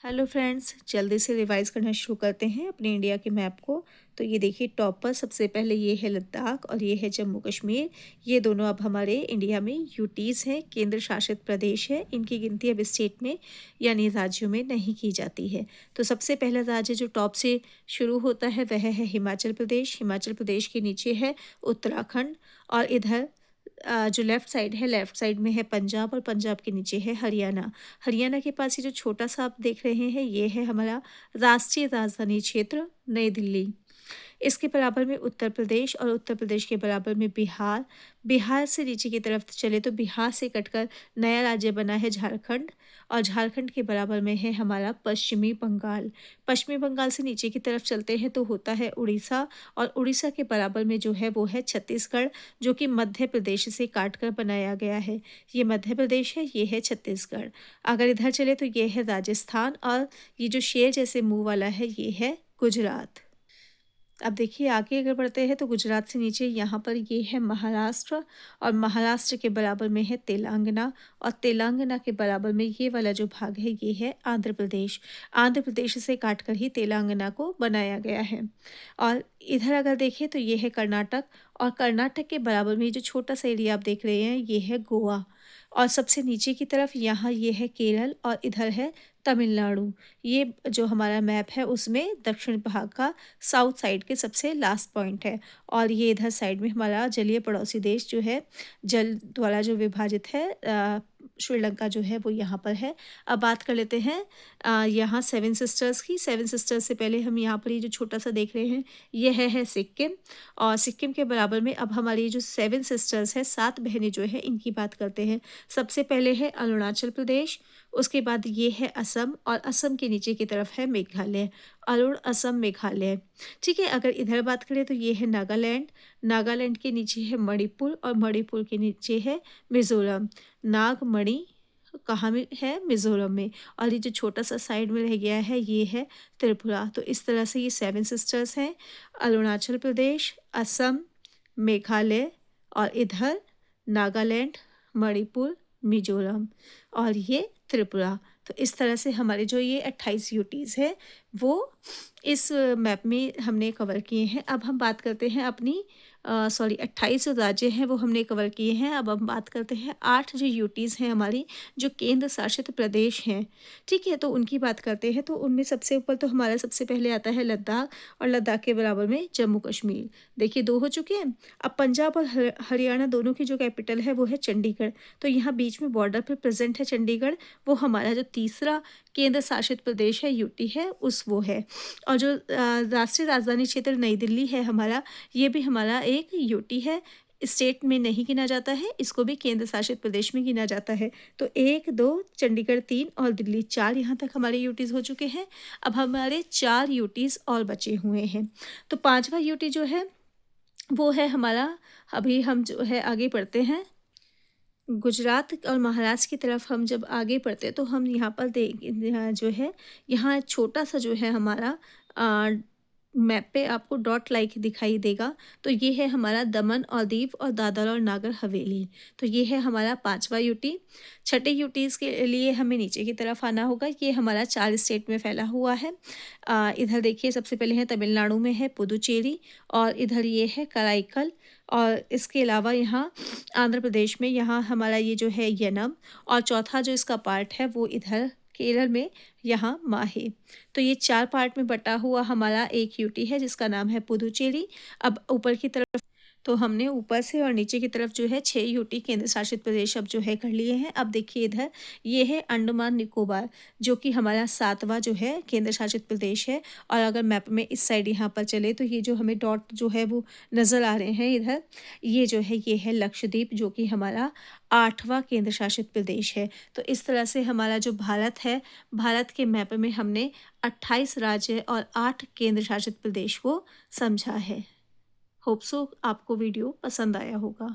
Hello friends, जल्दी से revise करना शुरू करते हैं अपने इंडिया के मैप को। तो ये देखिए, टॉप पर सबसे पहले ये है लद्दाख और ये है जम्मू कश्मीर। ये दोनों अब हमारे इंडिया में यूटीज़ हैं, केंद्र शासित प्रदेश है। इनकी गिनती अब स्टेट में यानी राज्यों में नहीं की जाती है। तो सबसे पहला राज्य जो टॉप से शुरू होता है वह है हिमाचल प्रदेश। हिमाचल प्रदेश के नीचे है उत्तराखंड और इधर जो लेफ़्ट साइड में है पंजाब और पंजाब के नीचे है हरियाणा। हरियाणा के पास ये जो छोटा-सा आप देख रहे हैं, ये है हमारा राष्ट्रीय राजधानी क्षेत्र नई दिल्ली। इसके बराबर में उत्तर प्रदेश और उत्तर प्रदेश के बराबर में बिहार। बिहार से नीचे की तरफ चले तो बिहार से कटकर नया राज्य बना है झारखंड और झारखंड के बराबर में है हमारा पश्चिमी बंगाल। पश्चिमी बंगाल से नीचे की तरफ चलते हैं तो होता है उड़ीसा और उड़ीसा के बराबर में जो है वो है छत्तीसगढ़, जो कि मध्य प्रदेश से काट कर बनाया गया है। ये मध्य प्रदेश है, ये है छत्तीसगढ़। अगर इधर चले तो ये है राजस्थान और ये जो शेर जैसे मुँह वाला है ये है गुजरात। अब देखिए आगे अगर बढ़ते हैं तो गुजरात से नीचे यहाँ पर ये है महाराष्ट्र और महाराष्ट्र के बराबर में है तेलंगाना और तेलंगाना के बराबर में ये वाला जो भाग है ये है आंध्र प्रदेश। आंध्र प्रदेश से काटकर ही तेलंगाना को बनाया गया है। और इधर अगर देखें तो ये है कर्नाटक और कर्नाटक के बराबर में ये जो छोटा सा एरिया आप देख रहे हैं ये है गोवा। और सबसे नीचे की तरफ यहाँ ये है केरल और इधर है तमिलनाडु। ये जो हमारा मैप है उसमें दक्षिण भाग का साउथ साइड के सबसे लास्ट पॉइंट है। और ये इधर साइड में हमारा जलीय पड़ोसी देश जो है जल द्वारा जो विभाजित है श्रीलंका जो है वो यहाँ पर है। अब बात कर लेते हैं यहाँ सेवन सिस्टर्स की। सेवन सिस्टर्स से पहले हम यहाँ पर ये जो छोटा सा देख रहे हैं ये है सिक्किम और सिक्किम के बराबर में अब हमारी जो सेवन सिस्टर्स है, सात बहनें जो है इनकी बात करते हैं। सबसे पहले है अरुणाचल प्रदेश, उसके बाद ये है असम और असम के नीचे की तरफ है मेघालय। अरुण असम मेघालय। ठीक है, अगर इधर बात करें तो ये है नागालैंड। नागालैंड के नीचे है मणिपुर और मणिपुर के नीचे है मिजोरम। नागमणि कहाँ में है? मिजोरम में। और ये जो छोटा सा साइड में रह गया है ये है त्रिपुरा। तो इस तरह से ये सेवन सिस्टर्स हैं, अरुणाचल प्रदेश, असम, मेघालय और इधर नागालैंड, मणिपुर, मिजोरम और ये त्रिपुरा। तो इस तरह से हमारे जो ये 28 यूटीज़ है वो इस मैप में हमने कवर किए हैं। अब हम बात करते हैं अपनी 28 जो राज्य हैं वो हमने कवर किए हैं। अब हम बात करते हैं 8 जो यूटीज़ हैं हमारी, जो केंद्र शासित प्रदेश हैं। ठीक है, तो उनकी बात करते हैं। तो उनमें सबसे ऊपर तो हमारा सबसे पहले आता है लद्दाख और लद्दाख के बराबर में जम्मू कश्मीर। देखिए 2 हो चुके हैं। अब पंजाब और हरियाणा दोनों की जो कैपिटल है वो है चंडीगढ़। तो यहाँ बीच में बॉर्डर पे प्रेजेंट है चंडीगढ़। वो हमारा जो तीसरा केंद्र शासित प्रदेश है यूटी है उस वो है। और जो राष्ट्रीय राजधानी क्षेत्र नई दिल्ली है हमारा, ये भी हमारा एक यूटी है। स्टेट में नहीं गिना जाता है, इसको भी केंद्र शासित प्रदेश में गिना जाता है। तो 1, 2, चंडीगढ़ 3 और दिल्ली 4 यहाँ तक हमारे यूटीज़ हो चुके हैं। अब हमारे 4 यूटीज़ और बचे हुए हैं। तो पांचवा यूटी जो है वो है हमारा, अभी हम जो है आगे बढ़ते हैं गुजरात और महाराष्ट्र की तरफ। हम जब आगे बढ़ते हैं तो हम यहाँ पर जो है यहाँ छोटा सा जो है हमारा मैप पे आपको डॉट लाइक दिखाई देगा। तो ये है हमारा दमन और दीव और दादर और नागर हवेली। तो ये है हमारा पांचवा यूटी। छठे यूटीज़ के लिए हमें नीचे की तरफ आना होगा। ये हमारा 4 स्टेट में फैला हुआ है। इधर देखिए सबसे पहले है तमिलनाडु में है पुदुचेरी और इधर ये है कराईकल और इसके अलावा यहाँ आंध्र प्रदेश में यहाँ हमारा ये जो है यनम और चौथा जो इसका पार्ट है वो इधर केरल में यहाँ माहे। तो ये 4 पार्ट में बटा हुआ हमारा एक यूटी है जिसका नाम है पुदुचेरी। अब ऊपर की तरफ तो हमने ऊपर से और नीचे की तरफ जो है 6 यूटी केंद्र शासित प्रदेश अब जो है कर लिए हैं। अब देखिए इधर ये है अंडमान निकोबार, जो कि हमारा 7वां जो है केंद्र शासित प्रदेश है। और अगर मैप में इस साइड यहाँ पर चले तो ये जो हमें डॉट जो है वो नज़र आ रहे हैं इधर, ये जो है ये है लक्षद्वीप, जो कि हमारा 8वां केंद्र शासित प्रदेश है। तो इस तरह से हमारा जो भारत है, भारत के मैप में हमने 28 राज्य और 8 केंद्र शासित प्रदेश को समझा है। होप सो आपको वीडियो पसंद आया होगा।